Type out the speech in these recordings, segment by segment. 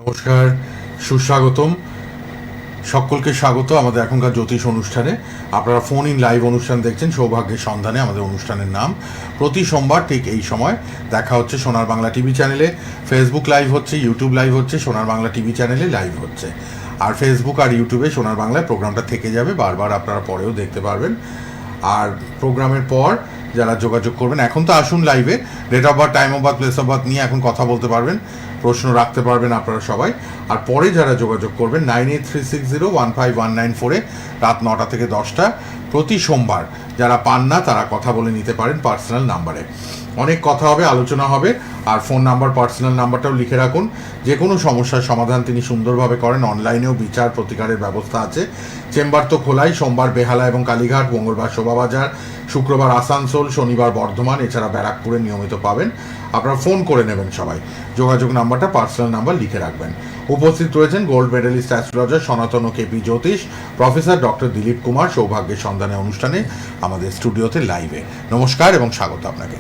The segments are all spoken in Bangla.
নমস্কার, সুস্বাগতম সকলকে স্বাগত আমাদের এখনকার জ্যোতিষ অনুষ্ঠানে। আপনারা ফোন ইন লাইভ অনুষ্ঠান দেখছেন সৌভাগ্যের সন্ধানে। আমাদের অনুষ্ঠানের নাম প্রতি সোমবার ঠিক এই সময় দেখা হচ্ছে সোনার বাংলা টিভি চ্যানেলে। ফেসবুক লাইভ হচ্ছে, ইউটিউব লাইভ হচ্ছে, সোনার বাংলা টিভি চ্যানেলে লাইভ হচ্ছে। আর ফেসবুক আর ইউটিউবে সোনার বাংলায় প্রোগ্রামটা থেকে যাবে, বারবার আপনারা পরেও দেখতে পারবেন। আর প্রোগ্রামের পর যারা যোগাযোগ করবেন, এখন তো আসুন লাইভে, date of birth, time of birth, place of birth নিয়ে এখন কথা বলতে পারবেন, প্রশ্ন রাখতে পারবেন আপনারা সবাই। আর পরে যারা যোগাযোগ করবেন 9836015194-এ রাত 9টা থেকে 10টা প্রতি সোমবার যারা পান না তারা কথা বলে নিতে পারেন পার্সোনাল নাম্বারে। অনেক কথা হবে, আলোচনা হবে। আর ফোন নাম্বার, পার্সোনাল নাম্বারটাও লিখে রাখুন। যে কোনো সমস্যার সমাধান তিনি সুন্দরভাবে করেন। অনলাইনেও বিচার প্রতিকারের ব্যবস্থা আছে। চেম্বার তো খোলাই, সোমবার বেহালা এবং কালীঘাট, মঙ্গলবার শোভাবাজার, শুক্রবার আসানসোল, শনিবার বর্ধমান, এছাড়া ব্যারাকপুরে নিয়মিত পাবেন। আপনারা ফোন করে নেবেন সবাই। যোগাযোগ নাম্বারটা, পার্সোনাল নাম্বার লিখে রাখবেন। উপস্থিত রয়েছেন গোল্ড মেডেলিস্ট অ্যাস্ট্রোলজার সনাতন ও কেপি জ্যোতিষ, প্রফেসর ডক্টর দিলীপ কুমার সৌভাগ্যের সন্ধানে অনুষ্ঠানে আমাদের স্টুডিওতে লাইভে। নমস্কার এবং স্বাগত আপনাকে।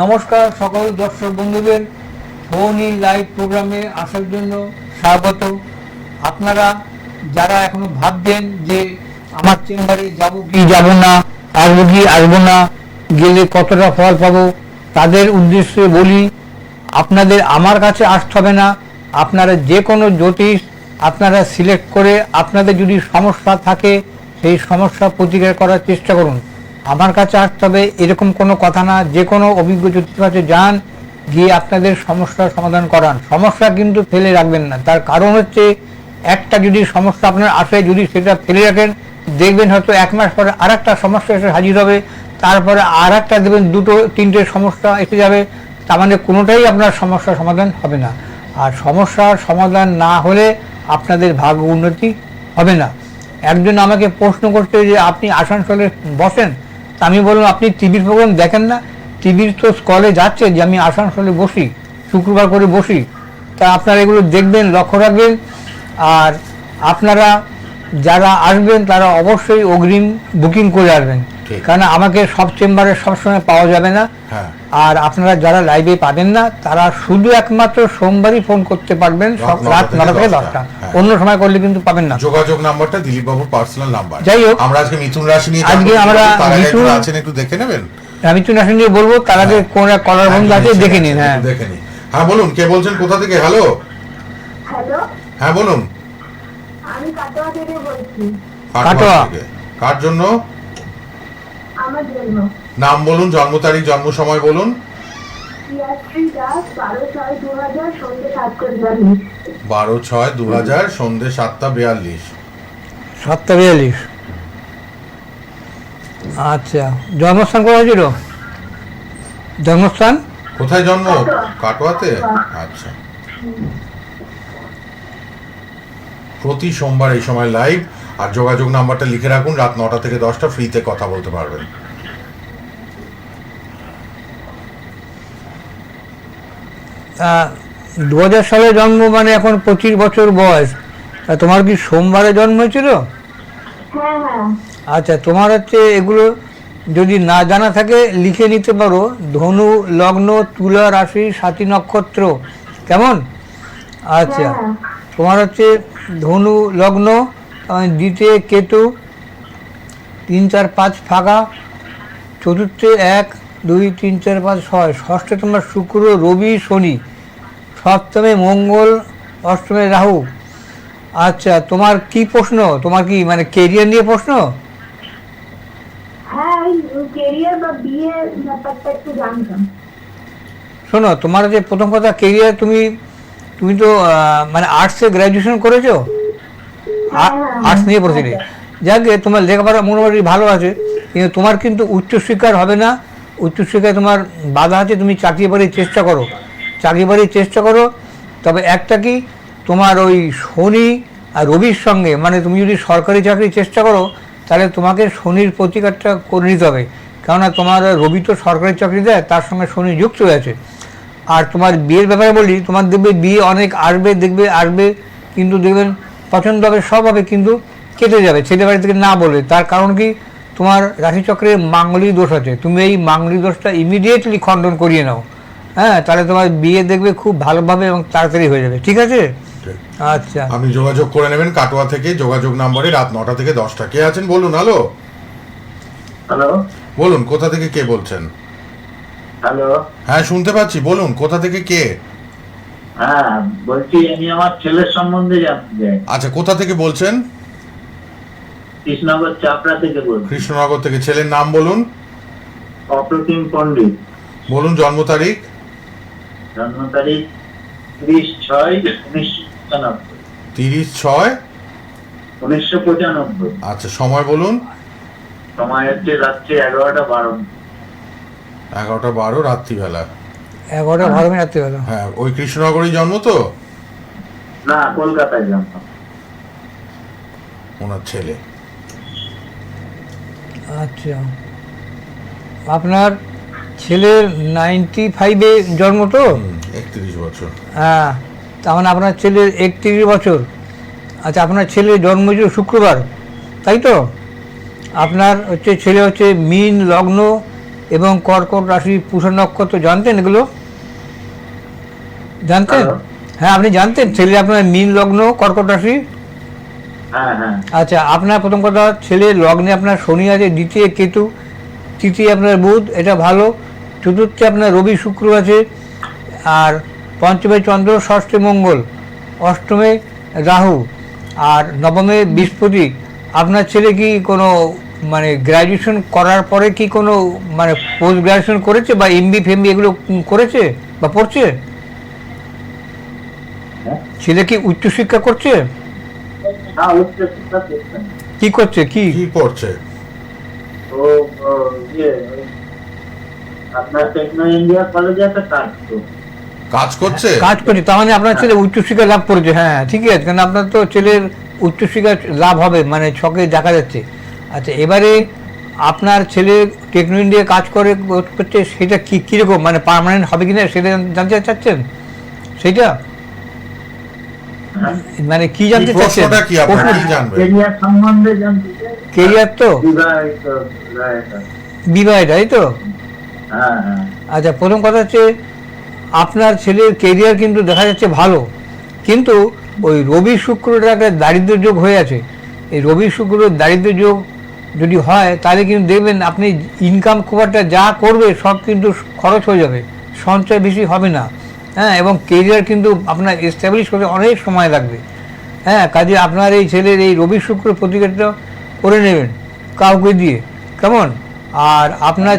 নমস্কার সকল দর্শক বন্ধুদের, ফোন ইন লাইভ প্রোগ্রামে আসার জন্য স্বাগত। আপনারা যারা এখনো ভাবছেন যে আমার চেম্বারে যাব কি যাব না, আসবো কি আসবো না, গেলে কতটা ফল পাবো, তাদের উদ্দেশ্যে বলি আপনাদের আমার কাছে আসতে হবে না। আপনারা যে কোনো জ্যোতিষ আপনারা সিলেক্ট করে আপনাদের যদি সমস্যা থাকে সেই সমস্যা প্রতিকার করার চেষ্টা করুন। আমার কাছে আসতে হবে এরকম কোনো কথা না। যে কোনো অভিজ্ঞ জ্যোতিষের কাছে যান, গিয়ে আপনাদের সমস্যার সমাধান করান। সমস্যা কিন্তু ফেলে রাখবেন না। তার কারণ হচ্ছে একটা যদি সমস্যা আপনার আসে, যদি সেটা ফেলে রাখেন, দেখবেন হয়তো এক মাস পরে আর একটা সমস্যা এসে হাজির হবে, তারপরে আর একটা দেবেন, দুটো তিনটে সমস্যা এসে যাবে। তার মানে কোনোটাই আপনার সমস্যার সমাধান হবে না। আর সমস্যার সমাধান না হলে আপনাদের ভাগ্য উন্নতি হবে না। একজন আমাকে প্রশ্ন করতে যে আপনি আসানসোলে বসেন, তা আমি বললাম আপনি টিভির প্রোগ্রাম দেখেন না? টিভির তো স্কলে যাচ্ছে যে আমি আসানসোলে বসি, শুক্রবার করে বসি। তা আপনারা এগুলো দেখবেন, লক্ষ্য রাখবেন। আর আপনারা যারা আসবেন তারা অবশ্যই অগ্রিম বুকিং করে আসবেন, কারণ আমাকে সব চেম্বারে সবসময় পাওয়া যাবে না। আর আপনারা যারা লাইভে পাবেন না তারা শুধু একমাত্র সোমবারই ফোন করতে পারবেন, রাত 9টা থেকে 10টা। অন্য সময় করলে কিন্তু পাবেন না। যোগাযোগ নাম্বারটা দিলীপ বাবুর পার্সোনাল নাম্বার। যাই হোক, আমরা আজকে মিথুন রাশি নিয়ে, আজকে আমরা মিথুন আছেন, একটু দেখে নেবেন। মিথুন রাশি নিয়ে বলবো, তার আগে কোন কলার বন্ধু আছে দেখে নিন। হ্যাঁ দেখে নিন। হ্যাঁ বলুন, কে বলছেন, কোথা থেকে? হ্যালো হ্যালো, হ্যাঁ বলুন। আমি কাটোয়া থেকে বলছি। কাটোয়া থেকে। কার জন্য? আমার জন্য। নাম বলুন, জন্ম তারিখ, জন্ম সময় বলুন। 12/6/2000 সন্ধ্যে 7:42। 12/6/2000 সন্ধ্যে 7:42। 7:42। আচ্ছা, জন্মস্থান কোথায় ছিল? জন্মস্থান কোথায় জন্ম? কাটোয়া। কাটোয়াতে? আচ্ছা। প্রতি সোমবার এই সময় লাইভ। আর যোগাযোগ নাম্বারটা লিখে রাখুন, রাত 9টা থেকে 10টা ফ্রিতে কথা বলতে পারবেন। 2000 সালে জন্ম, মানে এখন 25 বছর বয়স। তোমার কি সোমবারে জন্ম হয়েছিল? হ্যাঁ হ্যাঁ। আচ্ছা, তোমার হচ্ছে এগুলো যদি না জানা থাকে লিখে নিতে পারো। ধনু লগ্ন, তুলা রাশি, সাথী নক্ষত্র। কেমন? আচ্ছা, তোমার হচ্ছে ধনু লগ্ন, দ্বিতীয় কেতু, 3 4 5 ফাঁকা, চতুর্থে 1 2 3 4 5 6, ষষ্ঠে তোমার শুক্র রবি শনি, সপ্তমে মঙ্গল, অষ্টমে রাহু। আচ্ছা, তোমার কি প্রশ্ন? তোমার কি মানে কেরিয়ার নিয়ে প্রশ্ন? হ্যাঁ, ক্যারিয়ার বা বিয়ে ব্যাপারটা একটু জানতাম। শোনো, তোমার যে প্রথম কথা কেরিয়ার, তুমি তো মানে আর্টসে গ্র্যাজুয়েশন করেছো, আর্টস নিয়ে পড়েছিলে। যাকে তোমার লেখাপড়া মোটামুটি ভালো আছে, কিন্তু তোমার কিন্তু উচ্চশিক্ষার হবে না। উচ্চশিক্ষায় তোমার বাধা আছে। তুমি চাকরি বাড়ির চেষ্টা করো। তবে একটা কি, তোমার ওই শনি আর রবির সঙ্গে, মানে তুমি যদি সরকারি চাকরির চেষ্টা করো তাহলে তোমাকে শনির প্রতিকারটা করে নিতে হবে। কেননা তোমার রবি তো সরকারি চাকরি দেয়, তার সঙ্গে শনি যুক্ত হয়ে আছে। আর তোমার বিয়ের ব্যাপারে বলি, তোমার দেখবে বিয়ে অনেক আসবে, কিন্তু দেখবেন পছন্দ হবে, সব হবে, কিন্তু কেটে যাবে ছেলে বাড়ি থেকে না বলে। তার কারণ কি, তোমার রাশিচক্রে মাঙ্গলিক দোষ আছে। তুমি এই মাঙ্গলিক দোষটা ইমিডিয়েটলি খণ্ডন করিয়ে নাও। হ্যাঁ, তাহলে তোমার বিয়ে দেখবে খুব ভালোভাবে এবং তাড়াতাড়ি হয়ে যাবে। ঠিক আছে? আচ্ছা আপনি যোগাযোগ করে নেবেন কাটোয়া থেকে, যোগাযোগ নাম্বারে, রাত 9টা থেকে 10টা। কে আছেন বলুন? হ্যালো, হ্যালো বলুন কোথা থেকে কে বলছেন? হ্যালো হ্যাঁ শুনতে পাচ্ছি, বলুন কোথা থেকে কে? হ্যাঁ বলছি, আমি আমার ছেলের সম্বন্ধে জানতে চাই। আচ্ছা, কোথা থেকে বলছেন? কৃষ্ণনগর চাপড়া থেকে বলছি। কৃষ্ণনগর থেকে। ছেলের নাম বলুন। অপ্রতিম পণ্ডিত। বলুন জন্ম তারিখ। জন্ম তারিখ 30/6/1995। 30/6/1995। আচ্ছা, সময় বলুন। সময় হচ্ছে রাত্রি 11টা 12। 11টা 12 রাত্রিবেলা। 11টা 12 রাত্রিবেলা। হ্যাঁ, ওই কৃষ্ণনগরই জন্ম তো না, কলকাতায় জন্ম। ওনার ছেলে। আচ্ছা, আপনার ছেলের 95-এ জন্ম তো? 31 বছর। হ্যাঁ, তার মানে আপনার ছেলের 31 বছর। আচ্ছা, আপনার ছেলের জন্ম হয়েছিল শুক্রবার, তাই তো? আপনার হচ্ছে ছেলে হচ্ছে মীন লগ্ন এবং কর্কট রাশি, পুষা নক্ষত্র। জানতেন এগুলো? জানতেন? হ্যালো। হ্যাঁ, আপনি জানতেন ছেলে আপনার মীন লগ্ন কর্কট রাশি? হ্যাঁ হ্যাঁ। আচ্ছা, আপনার প্রথম কথা, ছেলের লগ্নে আপনার শনি আছে, দ্বিতীয় কেতু, তৃতীয় আপনার বুধ, এটা ভালো। চতুর্থে আপনার রবি শুক্র আছে, আর পঞ্চমে চন্দ্র, ষষ্ঠে মঙ্গল, অষ্টমে রাহু, আর নবমে বৃহস্পতি। আপনার ছেলে কি কোনো মানে গ্র্যাজুয়েশন করার পরে কি কোনো মানে পোস্ট গ্র্যাজুয়েশন করেছে বা এমবি ফেমবি এগুলো করেছে বা পড়ছে? হ্যাঁ? ছেলে কি উচ্চশিক্ষা করছে? হ্যাঁ, উচ্চশিক্ষা করছেন। কি করছে? কি কি পড়ছে? ও আপনার টেকনো ইন্ডিয়া কলেজে একটা কাজ তো। কাজ করছে? কাজ করছে, তার মানে আপনার ছেলে উচ্চশিক্ষা লাভ করেছে। হ্যাঁ, ঠিকই আছে, কারণ আপনার তো ছেলের উচ্চশিক্ষা লাভ হবে, মানে ছকে দেখা যাচ্ছে। আচ্ছা, এবারে আপনার ছেলে টেকনো ইন্ডিয়া কাজ করছে, সেটা কি কীরকম মানে পার্মানেন্ট হবে কিনা সেটা জানতে চাচ্ছেন? সেটা হ্যাঁ। মানে কি জানতে চাচ্ছেন? প্রশ্নটা কি, আপনার কি জানবেন? কেরিয়ার সম্বন্ধে জানতে চাই। কেরিয়ার তো বিবাহিত বিবাহিত। বিবাহিত, তাই তো? হ্যাঁ হ্যাঁ। আচ্ছা, প্রথম কথা হচ্ছে আপনার ছেলের কেরিয়ার কিন্তু দেখা যাচ্ছে ভালো, কিন্তু ওই রবি শুক্রটা একটা দারিদ্র্য যোগ হয়ে আছে। এই রবি শুক্র দারিদ্র্য যোগ যদি হয় তাহলে কিন্তু দেখবেন আপনি ইনকাম খুব একটা যা করবে সব কিন্তু খরচ হয়ে যাবে, সঞ্চয় বেশি হবে না। হ্যাঁ, এবং কেরিয়ার কিন্তু আপনার এস্টাবলিশ করতে অনেক সময় লাগবে। হ্যাঁ, কাজে আপনার এই ছেলের এই রবি শুক্র প্রতিকারটা করে নেবেন কাউকে দিয়ে, কেমন? আর আপনার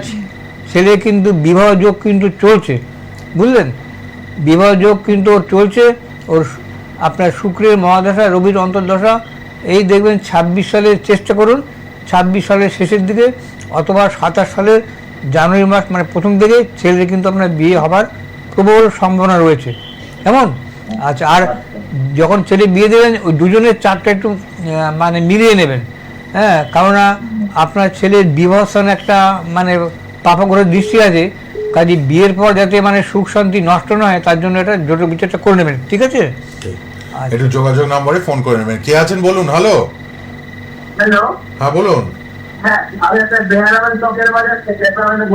ছেলে কিন্তু বিবাহ যোগ কিন্তু চলছে, বুঝলেন? বিবাহ যোগ কিন্তু ওর চলছে। ওর আপনার শুক্রের মহাদশা, রবির অন্তর্দশা, এই দেখবেন 26 সালের চেষ্টা করুন, 26 সালের শেষের দিকে অথবা 27 সালের জানুয়ারি মাস মানে প্রথম দিকে ছেলের কিন্তু আপনার বিয়ে হবার প্রবল সম্ভাবনা রয়েছে, কেমন? আচ্ছা, আর যখন ছেলে বিয়ে দেবেন ওই দুজনের চারটা একটু মানে মিলিয়ে নেবেন। হ্যাঁ, কেননা আপনার ছেলের বিবাহ স্থানে একটা মানে পাপাগ্রহের দৃষ্টি আছে, কাজে বিয়ের পর যাতে মানে সুখ শান্তি নষ্ট না হয় তার জন্য এটা জটিল বিচারটা করে নেবেন, ঠিক আছে? ঠিক। আচ্ছা। একটু যোগাযোগ নম্বরে ফোন করে নেবেন। কে আছেন বলুন? Hello, hello. হ্যাঁ বলুন। হ্যাঁ, আমি একটা বেহারাবান চকের বাজার থেকে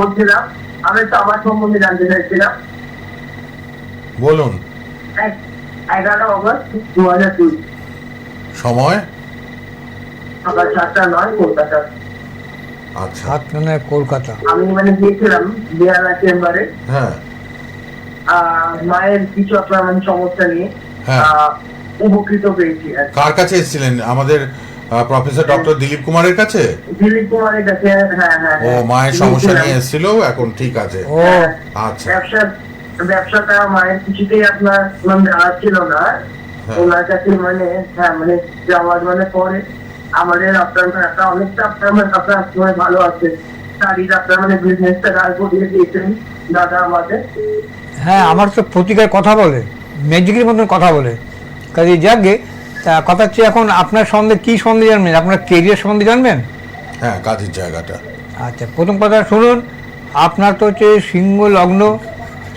বলছিলাম। আমি তো আমার সম্বন্ধে জানতে চাইছিলাম। বলুন। 11 অগস্ট 2002, সময়? সকাল 7:09, কলকাতা। আচ্ছা, মানে কলকাতা। আমি মানে গিয়েছিলাম বেহারা চেম্বারে হ্যাঁ মায়ের কিছু আপনার মানে সমস্যা নিয়ে হ্যাঁ। উপকৃত পেয়েছি আর কি। কার কাছে এসেছিলেন? আমাদের প্রফেসর ডক্টর দিলীপ কুমারের কাছে? দিলীপ কুমারের কাছে। হ্যাঁ হ্যাঁ। ও মায়ের সমস্যা নিয়ে এসেছিল, এখন ঠিক আছে। ও আচ্ছা, ব্যবসাটা মায়ের কিছুতেই আপনার মানে দাঁড়াচ্ছিল না। হ্যাঁ। ওনার কাছে মানে হ্যাঁ মানে যাওয়ার মানে পরে আমাদের আপনার একটা অনেকটা আপনার মানে ভালো আছে। শাড়ির আপনার মানে বিজনেসটা দাঁড় করিয়ে দিয়েছেন দাদা আমাদের। হ্যাঁ, আমার তো প্রতিকার কথা বলে, ম্যাজিকের মতন কথা বলে। কাজে যাকে তা কথা হচ্ছে এখন আপনার সম্বন্ধে কী সম্বন্ধে জানবেন? আপনার কেরিয়ার সম্বন্ধে জানবেন? হ্যাঁ, কাজের জায়গাটা। আচ্ছা, প্রথম কথা শুনুন, আপনার তো হচ্ছে সিংহ লগ্ন,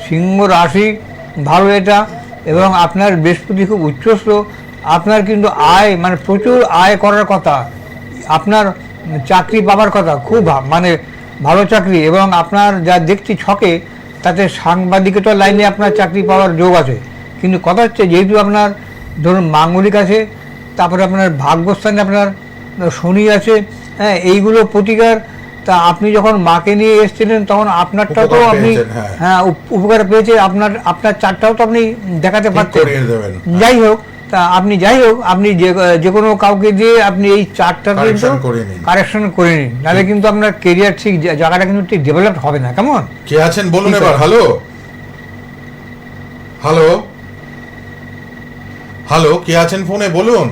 সিংহ রাশি, ভালো এটা, এবং আপনার বৃহস্পতি খুব উচ্চস্থ। আপনার কিন্তু আয় মানে প্রচুর আয় করার কথা, আপনার চাকরি পাওয়ার কথা, খুব মানে ভালো চাকরি, এবং আপনার যা দেখছি ছকে তাতে সাংবাদিকতার লাইনে আপনার চাকরি পাওয়ার যোগ আছে। কিন্তু কথা হচ্ছে যেহেতু আপনার ধরুন মাঙ্গলিক আছে, তারপরে আপনার ভাগ্যস্থানে আপনার শনি আছে, হ্যাঁ, এইগুলো প্রতিকার। তা আপনি যখন মাকে নিয়ে এসেছিলেন তখন আপনারটাও তো উপকার আপনি পেয়েছেন, হ্যাঁ। হ্যাঁ উপকার পেয়েছে, আপনার চারটাও তো আপনি দেখাতে ঠিক পারতেন। করিয়ে দেবেন। যাই হোক, তা আপনি যে কোনো কাউকে দিয়ে আপনি এই চারটা কিন্তু Correction করে নিন। কারেকশন করে নিন, নাহলে কিন্তু আপনার কেরিয়ার ঠিক জায়গাটা কিন্তু ঠিক ডেভেলপ হবে না। কেমন? কে আছেন বলুন ঠিক এবার। আছে। হ্যালো হ্যালো হ্যালো, কে আছেন ফোনে বলুন।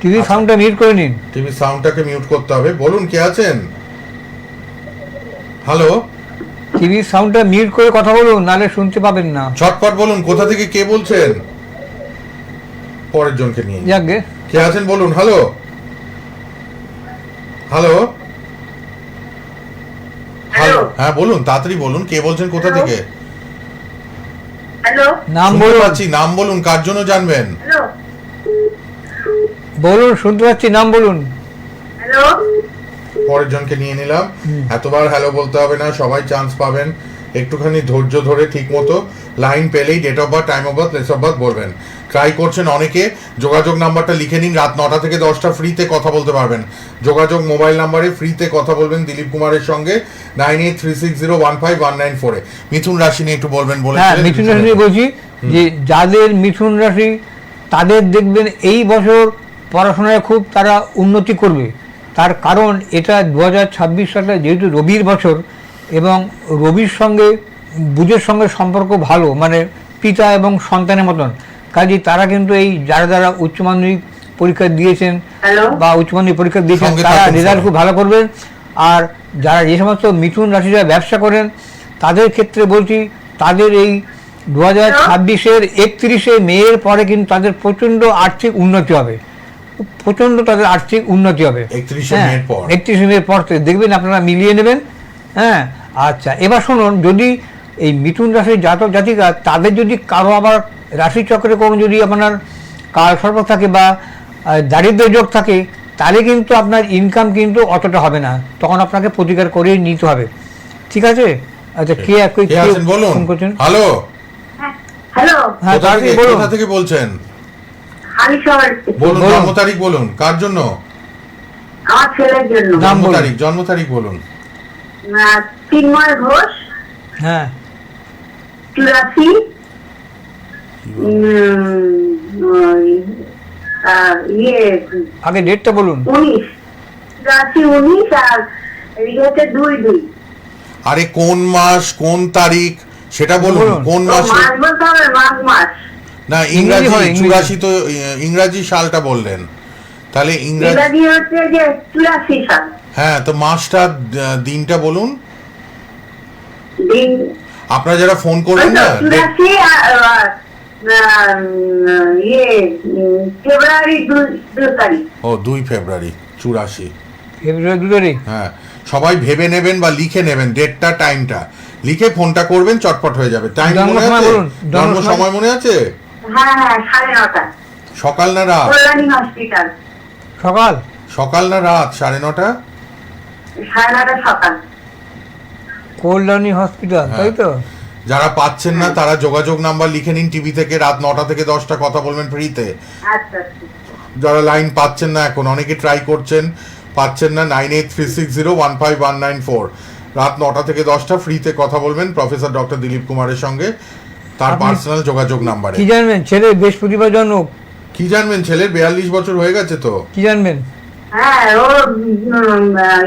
টিভি সাউন্ডটা মিউট করে নিন। টিভি সাউন্ডটাকে মিউট করতে হবে। বলুন কে আছেন। হ্যালো, টিভি সাউন্ডটা মিউট করে কথা বলুন, নাহলে শুনতে পাবেন না। ছটপট বলুন, কোথা থেকে কে বলছেন। পরের জনকে নিয়ে নিন। যাকে কে আছেন বলুন। হ্যালো হ্যালো হ্যালো, হ্যাঁ বলুন, তাড়াতাড়ি বলুন, কে বলছেন, কোথা Hello? থেকে। হ্যালো নাম শুনতে বলুন, পাচ্ছি, নাম বলুন, কার জন্য জানবেন। হ্যালো বলুন, শুনতে পাচ্ছি, নাম বলুন। হ্যালো পরের জনকে নিয়ে নিলাম। এতবার হ্যালো বলতে হবে না, সবাই চান্স পাবেন। একটুখানি ধৈর্য ধরে ঠিক মতো লাইন পেলেই date of birth, time of birth, place of birth বলবেন। ট্রাই করছেন অনেকে। যোগাযোগ নাম্বারটা লিখে নিন। রাত 9টা থেকে 10টা ফ্রিতে কথা বলতে পারবেন। যোগাযোগ মোবাইল নাম্বারে ফ্রিতে কথা বলবেন দিলীপ কুমারের সঙ্গে 9836015194-এ। মিথুন রাশি নিয়ে একটু বলবেন হ্যাঁ, বলেছিলেন। মিথুন রাশি নিয়ে বলছি যে যাদের মিথুন রাশি তাদের দেখবেন এই বছর পড়াশোনায় খুব তারা উন্নতি করবে। তার কারণ এটা 2026 সালে যেহেতু রবির বছর, এবং রবির সঙ্গে বুধের সঙ্গে সম্পর্ক ভালো, মানে পিতা এবং সন্তানের মতন। কাজে তারা কিন্তু এই যারা উচ্চ মাধ্যমিক পরীক্ষা দিয়েছেন হ্যালো বা উচ্চ মাধ্যমিক পরীক্ষা দিয়েছেন সঙ্গে তারা থাকুন রেজাল্ট সবাই। খুব ভালো করবেন। আর যারা যে সমস্ত মিথুন রাশিরা ব্যবসা করেন তাদের ক্ষেত্রে বলছি, তাদের এই 2026-এর 31শে মেয়ের পরে কিন্তু তাদের প্রচণ্ড আর্থিক উন্নতি হবে, প্রচণ্ড তাদের আর্থিক উন্নতি হবে। 31শে মের পর। 31শে মেয়ের পর থেকে দেখবেন, আপনারা মিলিয়ে নেবেন। হ্যাঁ, আচ্ছা, এবার শুনুন, যদি এই মিথুন রাশির জাতক জাতিকা তাদের যদি কারো আবার রাশিচক্রে কোনো যদি আপনার কালসর্প থাকে বা দারিদ্র্য যোগ থাকে, তাহলে কিন্তু আপনার ইনকাম কিন্তু অতটা হবে না, তখন আপনাকে প্রতিকার করে নিতে হবে। ঠিক আছে? আচ্ছা, কে কে আছেন বলুন। ফোন করছেন? হ্যালো, হ্যালো হ্যাঁ, কোথা তাড়াতাড়ি থেকে, বলুন। কোথা থেকে বলছেন হালি শহর বলুন। বলুন। জন্ম তারিখ বলুন, কার জন্য। আমার ছেলের জন্য নাম বলুন। জন্ম তারিখ বলুন। চিন্ময় ঘোষ হ্যাঁ, 84 ইয়ে আগে ডেটটা বলুন। 19 19 আর ইয়েতে 2-2 আরে কোন মাস কোন তারিখ সেটা বলুন। বলুন। কোন তো মাসে। মাস বলতে হবে মাস না, ইংরেজি ইংরাজি হয়, ইংরেজি। 84 তো ইংরাজি সালটা বললেন, তাহলে ইংরাজি। ইংরাজি হচ্ছে যে 84 সাল হ্যাঁ, তো মাসটা দিনটা বলুন। দিন আপনারা যারা ফোন করবেন না, 84 ইয়ে ফেব্রুয়ারি 2 তারিখ। ও 2 ফেব্রুয়ারি 84। ফেব্রুয়ারি 2 তারিখ। হ্যাঁ, সবাই ভেবে নেবেন বা লিখে নেবেন ডেটটা, টাইমটা লিখে ফোনটা করবেন, চটপট হয়ে যাবে। টাইম জন্ম মনে সময় আছে? বলুন, জন্ম জন্ম সময় মনে আছে? হ্যাঁ 9:30 সকাল না রাত? কল্যাণী হসপিটাল। সকাল সকাল না রাত? 9:30? 9:30 সকাল। কল্যাণী হসপিটাল, তাই তো? যারা পাচ্ছেন না তারা যোগাযোগ নাম্বার লিখে নিন। টিভি থেকে রাত 9টা থেকে 10টা কথা বলবেন ফ্রিতে। আচ্ছা আচ্ছা যারা লাইন পাচ্ছেন না, এখন অনেকে ট্রাই করছেন, পাচ্ছেন না, 9836015194। রাত 9টা থেকে 10টা ফ্রিতে কথা বলবেন প্রফেসর ডক্টর দিলীপ কুমারের সঙ্গে, তার আপনি- পার্সোনাল যোগাযোগ নাম্বারে। কি জানবেন? ছেলে বৃহস্পতিবার জন্ম, কি জানবেন? ছেলের 42 বছর হয়ে গেছে তো। কি জানবেন? হ্যাঁ ও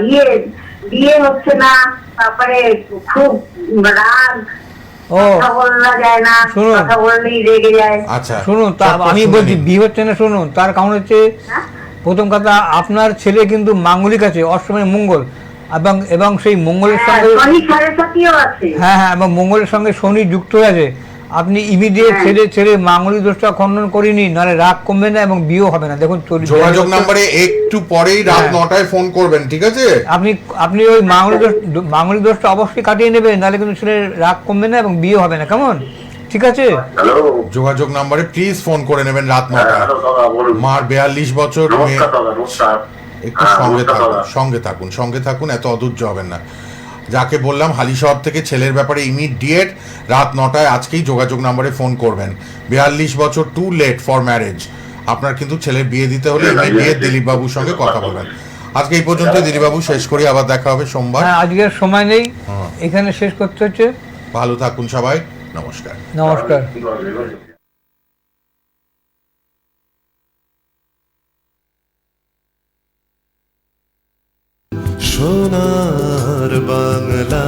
ইয়ে বিয়ে হচ্ছে না, তারপরে খুব রাগ, ও কথা বলা যায় না, শুনুন। কথা বললেই রেগে যায়। আচ্ছা, শুনুন, তা চটপট আমি শুনে বলছি নিন। বিয়ে হচ্ছে না, শুনুন, তার কারণ হচ্ছে হ্যাঁ প্রথম কথা, আপনার ছেলে কিন্তু মাঙ্গলিক আছে, অষ্টমে মঙ্গল, এবং সেই মঙ্গলের হ্যাঁ, সঙ্গে শনি 7.5 আছে। হ্যাঁ হ্যাঁ, এবং মঙ্গলের সঙ্গে শনি যুক্ত হয়ে আছে। আপনি ইমিডিয়েট হ্যাঁ। ছেড়ে মাঙ্গলিক দোষটা খণ্ডন করে নিন, নাহলে রাগ কমবে না এবং বিয়েও হবে না। দেখুন, যোগাযোগ নাম্বারে একটু পরেই রাত হ্যাঁ। 9টায় ফোন করবেন, ঠিক আছে? আপনি ওই মাঙ্গলিক দোষটা অবশ্যই কাটিয়ে নেবেন, নাহলে কিন্তু ছেলের রাগ কমবে না এবং বিয়ে হবে না। কেমন? ঠিক আছে? হ্যালো, যোগাযোগ নাম্বারে প্লিজ ফোন করে নেবেন রাত হ্যাঁ, 9টায়। হ্যালো দাদা বলুন। মার 42 বছর, মেয়ে। নমস্কার দাদা, নমস্কার। একটু হ্যাঁ, সঙ্গে নমস্কার থাকুন, দাদা। সঙ্গে থাকুন, এত অধৈর্য হবেন না। যাকে বললাম হালিশহর থেকে ছেলের ব্যাপারে ইমিডিয়েট রাত 9টায় আজকেই যোগাযোগ নম্বরে ফোন করবেন। 42 বছর টু লেট ফর ম্যারেজ। আপনার কিন্তু ছেলের বিয়ে দিতে হলে ইমিডিয়েট দিলীপ বাবুর সঙ্গে কথা বলবেন। আজকে এই পর্যন্ত দিলীপ বাবু, শেষ করি, আবার দেখা হবে সোমবার। হ্যাঁ, আজকের সময় নেই, এখানে শেষ করতে হচ্ছে। ভালো থাকুন সবাই, নমস্কার। নমস্কার। সোনার বাংলা।